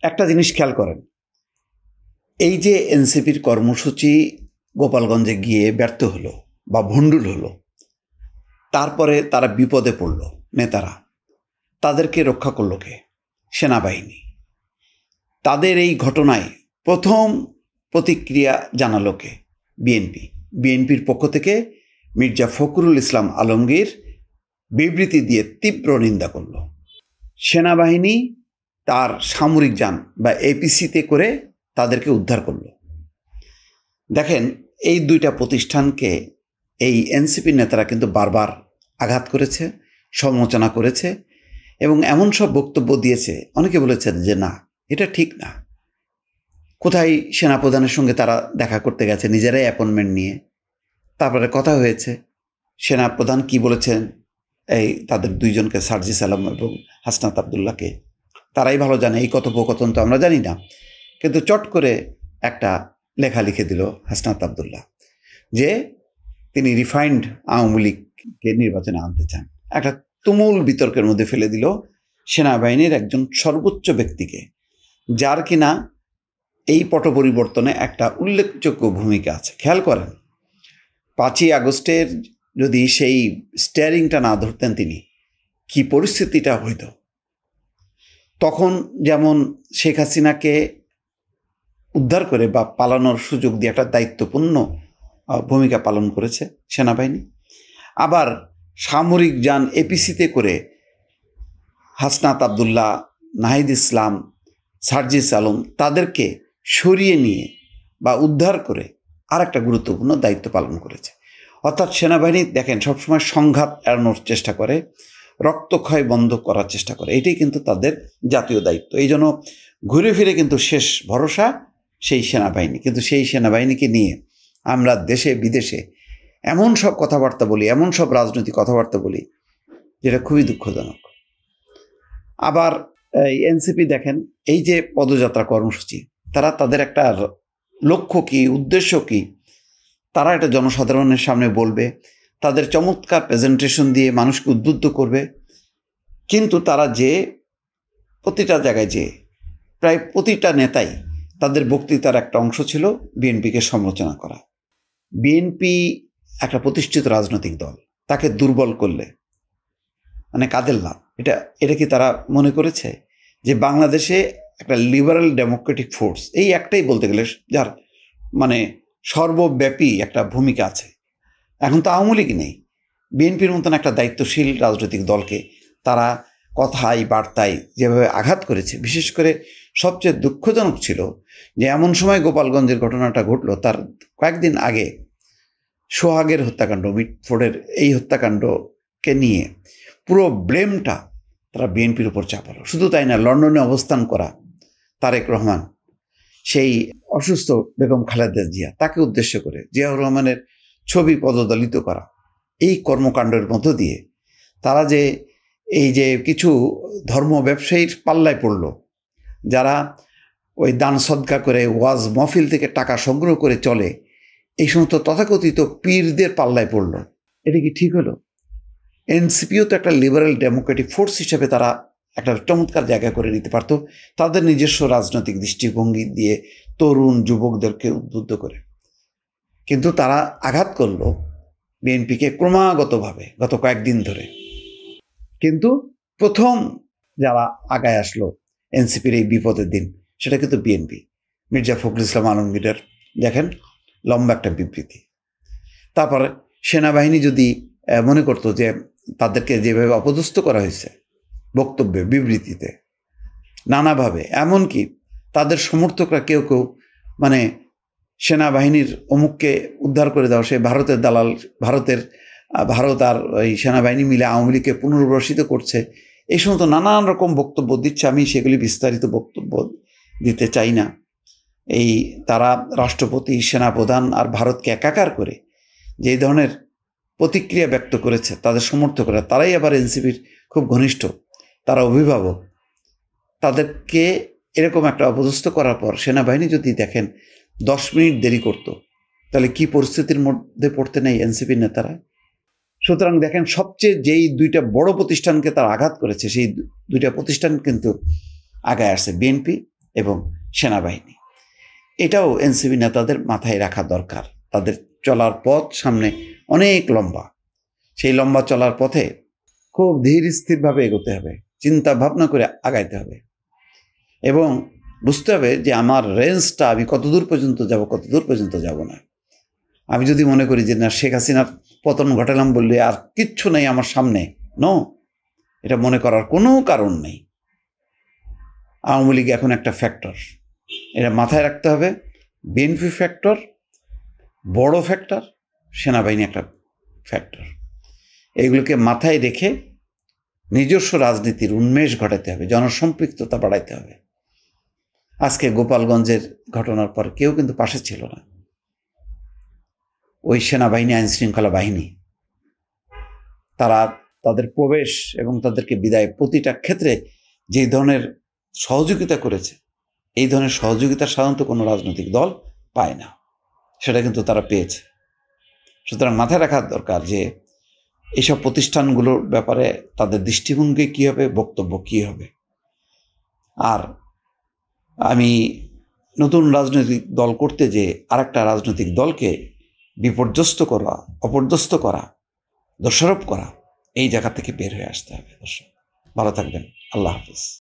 একটা জিনিস খেয়াল করেন, এই যে এনসিপির কর্মসূচি গোপালগঞ্জে গিয়ে ব্যর্থ হলো বা ভণ্ডুল হলো, তারপরে তারা বিপদে পড়ল, নেতারা তাদেরকে রক্ষা করল কে? সেনাবাহিনী। তাদের এই ঘটনায় প্রথম প্রতিক্রিয়া জানালো কে? বিএনপি। বিএনপির পক্ষ থেকে মির্জা ফখরুল ইসলাম আলমগীর বিবৃতি দিয়ে তীব্র নিন্দা করল। সেনাবাহিনী তার সামরিক যান বা এপিসিতে করে তাদেরকে উদ্ধার করল। দেখেন, এই দুইটা প্রতিষ্ঠানকে এই এনসিপি নেতারা কিন্তু বারবার আঘাত করেছে, সমালোচনা করেছে এবং এমন সব বক্তব্য দিয়েছে, অনেকে বলেছেন যে না, এটা ঠিক না। কোথায় সেনাপ্রধানের সঙ্গে তারা দেখা করতে গেছে নিজেরাই অ্যাপয়েন্টমেন্ট নিয়ে, তারপরে কথা হয়েছে। সেনাপ্রধান কি বলেছেন এই তাদের দুইজনকে, সার্জিস আলম এবং হাসনাত আবদুল্লাহকে, তারাই ভালো জানে। এই কথোপকথন তো আমরা জানি না, কিন্তু চট করে একটা লেখা লিখে দিল হাসনাত আবদুল্লাহ যে তিনি রিফাইন্ড আওয়ামী লীগকে নির্বাচনে আনতে চান। একটা তুমুল বিতর্কের মধ্যে ফেলে দিল সেনাবাহিনীর একজন সর্বোচ্চ ব্যক্তিকে, যার কিনা এই পট পরিবর্তনে একটা উল্লেখযোগ্য ভূমিকা আছে। খেয়াল করেন, 5ই আগস্টের যদি সেই স্টিয়ারিংটা না ধরতেন তিনি, কি পরিস্থিতিটা হইত। তখন যেমন শেখ হাসিনাকে উদ্ধার করে বা পালানোর সুযোগ দিয়ে একটা দায়িত্বপূর্ণ ভূমিকা পালন করেছে সেনাবাহিনী। আবার সামরিক যান এপিসিতে করে হাসনাত আবদুল্লাহ, নাহিদ ইসলাম, সার্জিস আলম তাদেরকে সরিয়ে নিয়ে বা উদ্ধার করে আর একটা গুরুত্বপূর্ণ দায়িত্ব পালন করেছে। অর্থাৎ সেনাবাহিনী দেখেন সবসময় সংঘাত এড়ানোর চেষ্টা করে, রক্তক্ষয় বন্ধ করার চেষ্টা করে। এটাই কিন্তু তাদের জাতীয় দায়িত্ব। এই জন্য ঘুরে ফিরে কিন্তু শেষ ভরসা সেই সেনাবাহিনী। কিন্তু সেই সেনাবাহিনীকে নিয়ে আমরা দেশে বিদেশে এমন সব কথাবার্তা বলি, এমন সব রাজনৈতিক কথাবার্তা বলি, যেটা খুবই দুঃখজনক। আবার এনসিপি দেখেন, এই যে পদযাত্রা কর্মসূচি, তারা তাদের একটা লক্ষ্য কি, উদ্দেশ্য কি, তারা এটা জনসাধারণের সামনে বলবে, তাদের চমৎকার প্রেজেন্টেশন দিয়ে মানুষকে উদ্বুদ্ধ করবে। কিন্তু তারা যে প্রতিটা জায়গায় যে প্রায় প্রতিটা নেতাই তাদের বক্তৃতার একটা অংশ ছিল বিএনপিকে সমালোচনা করা। বিএনপি একটা প্রতিষ্ঠিত রাজনৈতিক দল, তাকে দুর্বল করলে মানে কাদের লাভ? এটা কি তারা মনে করেছে যে বাংলাদেশে একটা লিবারাল ডেমোক্রেটিক ফোর্স, এই একটাই বলতে গেলে যার মানে সর্বব্যাপী একটা ভূমিকা আছে। এখন তো আওয়ামী লীগ নেই। বিএনপির মতন একটা দায়িত্বশীল রাজনৈতিক দলকে তারা কথায় বার্তায় যেভাবে আঘাত করেছে, বিশেষ করে সবচেয়ে দুঃখজনক ছিল যে এমন সময় গোপালগঞ্জের ঘটনাটা ঘটলো, তার কয়েকদিন আগে সোহাগের হত্যাকাণ্ড, মিটফোর্ডের এই হত্যাকাণ্ডকে নিয়ে পুরো ব্লেমটা তারা বিএনপির উপর চাপালো। শুধু তাই না, লন্ডনে অবস্থান করা তারেক রহমান, সেই অসুস্থ বেগম খালেদা জিয়া, তাকে উদ্দেশ্য করে জিয়াউর রহমানের ছবি পদদলিত করা, এই কর্মকাণ্ডের মধ্য দিয়ে তারা যে এই যে কিছু ধর্ম ব্যবসায়ীর পাল্লায় পড়ল, যারা ওই দান সদকা করে ওয়াজ মহফিল থেকে টাকা সংগ্রহ করে চলে, এই সমস্ত তথাকথিত পীরদের পাল্লায় পড়ল। এটা কি ঠিক হলো? এনসিপিও তো একটা লিবারেল ডেমোক্রেটিক ফোর্স হিসেবে তারা একটা চমৎকার জায়গা করে নিতে পারত, তাদের নিজস্ব রাজনৈতিক দৃষ্টিভঙ্গি দিয়ে তরুণ যুবকদেরকে উদ্বুদ্ধ করে। কিন্তু তারা আঘাত করলো বিএনপিকে ক্রমাগতভাবে গত কয়েকদিন ধরে। কিন্তু প্রথম যারা আগায় আসলো এনসিপির এই বিপদের দিন, সেটা কিন্তু বিএনপি। মির্জা ফখরুল ইসলাম আলমগীরের দেখেন লম্বা একটা বিবৃতি। তারপরে সেনাবাহিনী যদি মনে করতো যে তাদেরকে যেভাবে অপদস্থ করা হয়েছে বক্তব্যে, বিবৃতিতে নানাভাবে, এমনকি তাদের সমর্থকরা কেউ কেউ মানে সেনাবাহিনীর অমুককে উদ্ধার করে দেওয়া, সে ভারতের দালাল, ভারত আর এই সেনাবাহিনী মিলে আওয়ামী লীগকে পুনর্বাসিত করছে, এই সমস্ত নানান রকম বক্তব্য দিচ্ছে। আমি সেগুলি বিস্তারিত বক্তব্য দিতে চাই না। এই তারা রাষ্ট্রপতি, সেনাপ্রধান আর ভারতকে একাকার করে যে ধরনের প্রতিক্রিয়া ব্যক্ত করেছে তাদের সমর্থকরা, তারাই আবার এনসিপির খুব ঘনিষ্ঠ, তারা অভিভাবক। তাদেরকে এরকম একটা অপদস্থ করার পর সেনাবাহিনী যদি দেখেন 10 মিনিট দেরি করতো, তাহলে কি পরিস্থিতির মধ্যে পড়তে নেই এনসিপির নেতারা। সুতরাং দেখেন, সবচেয়ে যেই দুইটা বড় প্রতিষ্ঠানকে তারা আঘাত করেছে, সেই দুইটা প্রতিষ্ঠান কিন্তু আগায় আসছে, বিএনপি এবং সেনাবাহিনী। এটাও এনসিপি নেতাদের মাথায় রাখা দরকার। তাদের চলার পথ সামনে অনেক লম্বা। সেই লম্বা চলার পথে খুব ধীর স্থিরভাবে এগোতে হবে, চিন্তা ভাবনা করে আগাইতে হবে এবং বুঝতে হবে যে আমার রেঞ্জটা আমি কতদূর পর্যন্ত যাব, কতদূর পর্যন্ত যাব না। আমি যদি মনে করি যে না, শেখ হাসিনার পতন ঘটালাম বললে আর কিচ্ছু নেই আমার সামনে, নো, এটা মনে করার কোনো কারণ নেই। আওয়ামী লীগ এখন একটা ফ্যাক্টর, এটা মাথায় রাখতে হবে। বিএনপি ফ্যাক্টর, বড় ফ্যাক্টর, সেনাবাহিনী একটা ফ্যাক্টর। এগুলোকে মাথায় রেখে নিজস্ব রাজনীতির উন্মেষ ঘটাতে হবে, জনসম্পৃক্ততা বাড়াইতে হবে। আজকে গোপালগঞ্জের ঘটনার পর কেউ কিন্তু পাশে ছিল না। ওই সেনাবাহিনী, আইনশৃঙ্খলা বাহিনী, তারা তাদের প্রবেশ এবং তাদেরকে বিদায় প্রতিটা ক্ষেত্রে যে ধরনের সহযোগিতা করেছে, এই ধরনের সহযোগিতা সাধারণত কোনো রাজনৈতিক দল পায় না, সেটা কিন্তু তারা পেয়েছে। সুতরাং মাথায় রাখা দরকার যে এইসব প্রতিষ্ঠানগুলোর ব্যাপারে তাদের দৃষ্টিভঙ্গি কী হবে, বক্তব্য কী হবে। আর আমি নতুন রাজনৈতিক দল করতে যে আরেকটা রাজনৈতিক দলকে বিপর্যস্ত করা, অপর্যস্ত করা, দোষারোপ করা, এই জায়গা থেকে বের হয়ে আসতে হবে। দর্শক ভালো থাকবেন, আল্লাহ হাফিজ।